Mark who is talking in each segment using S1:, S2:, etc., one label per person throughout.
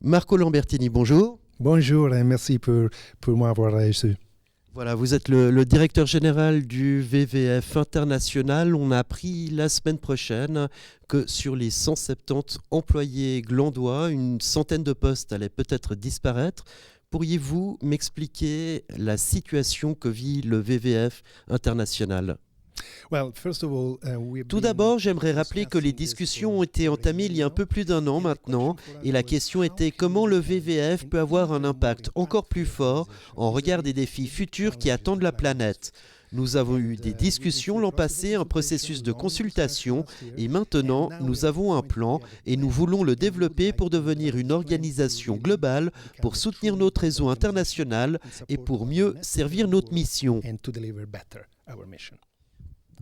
S1: Marco Lambertini, bonjour.
S2: Bonjour et merci pour m'avoir reçu.
S1: Voilà, vous êtes le directeur général du WWF International. On a appris la semaine prochaine que sur les 170 employés glandois, une centaine de postes allaient peut-être disparaître. Pourriez-vous m'expliquer la situation que vit le WWF International ? Tout d'abord, j'aimerais rappeler que les discussions ont été entamées il y a un peu plus d'1 an maintenant, et la question était comment le WWF peut avoir un impact encore plus fort en regard des défis futurs qui attendent la planète. Nous avons eu des discussions l'an passé, un processus de consultation, et maintenant nous avons un plan et nous voulons le développer pour devenir une organisation globale pour soutenir notre réseau international et pour mieux servir notre mission.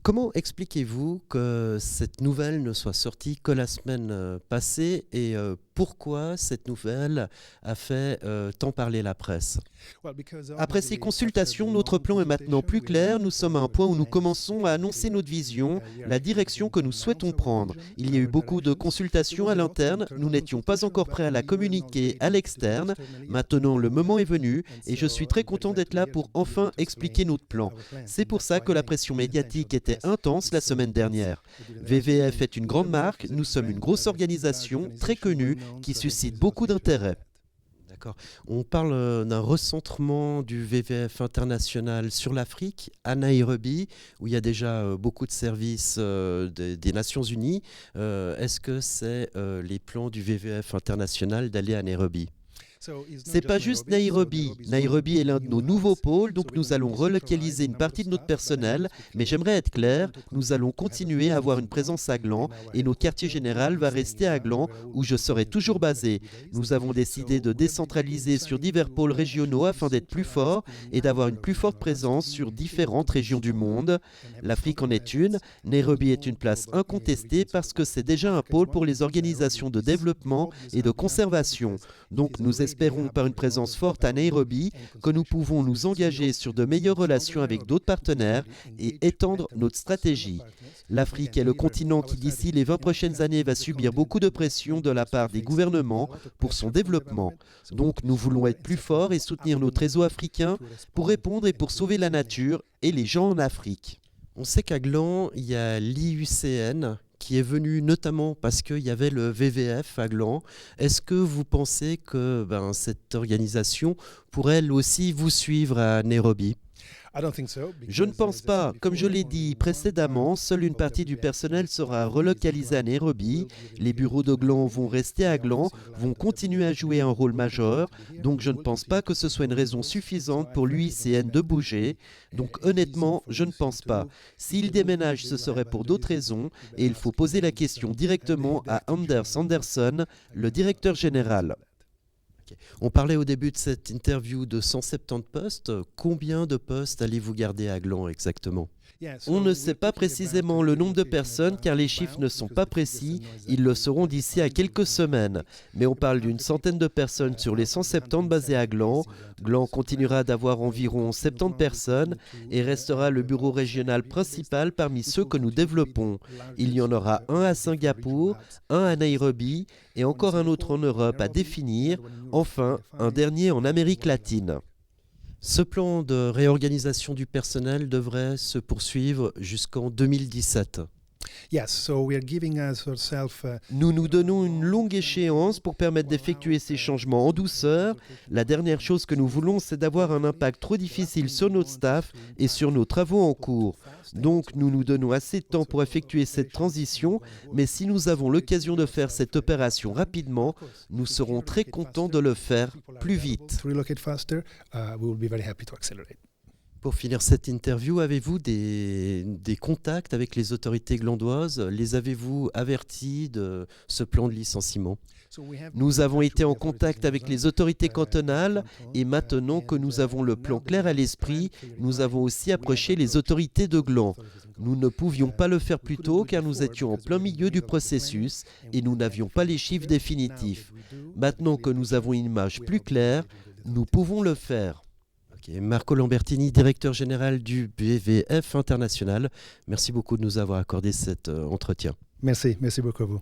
S1: Comment expliquez-vous que cette nouvelle ne soit sortie que la semaine passée et pourquoi cette nouvelle a fait tant parler la presse ? Après ces consultations, notre plan est maintenant plus clair. Nous sommes à un point où nous commençons à annoncer notre vision, la direction que nous souhaitons prendre. Il y a eu beaucoup de consultations à l'interne. Nous n'étions pas encore prêts à la communiquer à l'externe. Maintenant, le moment est venu et je suis très content d'être là pour enfin expliquer notre plan. C'est pour ça que la pression médiatique était intense la semaine dernière. WWF est une grande marque. Nous sommes une grosse organisation très connue qui suscite beaucoup d'intérêt. D'accord. On parle d'un recentrement du WWF international sur l'Afrique, à Nairobi, où il y a déjà beaucoup de services des Nations Unies. Est-ce que c'est les plans du WWF international d'aller à Nairobi ? C'est pas juste Nairobi. Nairobi est l'un de nos nouveaux pôles, donc nous allons relocaliser une partie de notre personnel, mais j'aimerais être clair, nous allons continuer à avoir une présence à Gland et notre quartier général va rester à Gland où je serai toujours basé. Nous avons décidé de décentraliser sur divers pôles régionaux afin d'être plus forts et d'avoir une plus forte présence sur différentes régions du monde. L'Afrique en est une. Nairobi est une place incontestée parce que c'est déjà un pôle pour les organisations de développement et de conservation. Donc nous espérons par une présence forte à Nairobi que nous pouvons nous engager sur de meilleures relations avec d'autres partenaires et étendre notre stratégie. L'Afrique est le continent qui d'ici les 20 prochaines années va subir beaucoup de pression de la part des gouvernements pour son développement. Donc nous voulons être plus forts et soutenir notre réseau africain pour répondre et pour sauver la nature et les gens en Afrique. On sait qu'à Gland, il y a l'IUCN qui est venu notamment parce qu'il y avait le WWF à Gland. Est-ce que vous pensez que cette organisation pourrait elle aussi vous suivre à Nairobi ? Je ne pense pas. Comme je l'ai dit précédemment, seule une partie du personnel sera relocalisée à Nairobi. Les bureaux de Gland vont rester à Gland, vont continuer à jouer un rôle majeur. Donc je ne pense pas que ce soit une raison suffisante pour l'UICN de bouger. Donc honnêtement, je ne pense pas. S'il déménage, ce serait pour d'autres raisons. Et il faut poser la question directement à Anders Anderson, le directeur général. On parlait au début de cette interview de 170 postes. Combien de postes allez-vous garder à Gland exactement ? On ne sait pas précisément le nombre de personnes car les chiffres ne sont pas précis. Ils le seront d'ici à quelques semaines. Mais on parle d'une centaine de personnes sur les 170 basées à Gland. Gland continuera d'avoir environ 70 personnes et restera le bureau régional principal parmi ceux que nous développons. Il y en aura un à Singapour, un à Nairobi et encore un autre en Europe à définir. Enfin, un dernier en Amérique latine. Ce plan de réorganisation du personnel devrait se poursuivre jusqu'en 2017. Nous nous donnons une longue échéance pour permettre d'effectuer ces changements en douceur. La dernière chose que nous voulons, c'est d'avoir un impact trop difficile sur notre staff et sur nos travaux en cours. Donc nous nous donnons assez de temps pour effectuer cette transition, mais si nous avons l'occasion de faire cette opération rapidement, nous serons très contents de le faire plus vite. Pour finir cette interview, avez-vous des contacts avec les autorités glandoises ? Les avez-vous avertis de ce plan de licenciement ? Nous avons été en contact avec les autorités cantonales et maintenant que nous avons le plan clair à l'esprit, nous avons aussi approché les autorités de Gland. Nous ne pouvions pas le faire plus tôt car nous étions en plein milieu du processus et nous n'avions pas les chiffres définitifs. Maintenant que nous avons une image plus claire, nous pouvons le faire. Marco Lambertini, directeur général du WWF International. Merci beaucoup de nous avoir accordé cet entretien.
S2: Merci beaucoup à vous.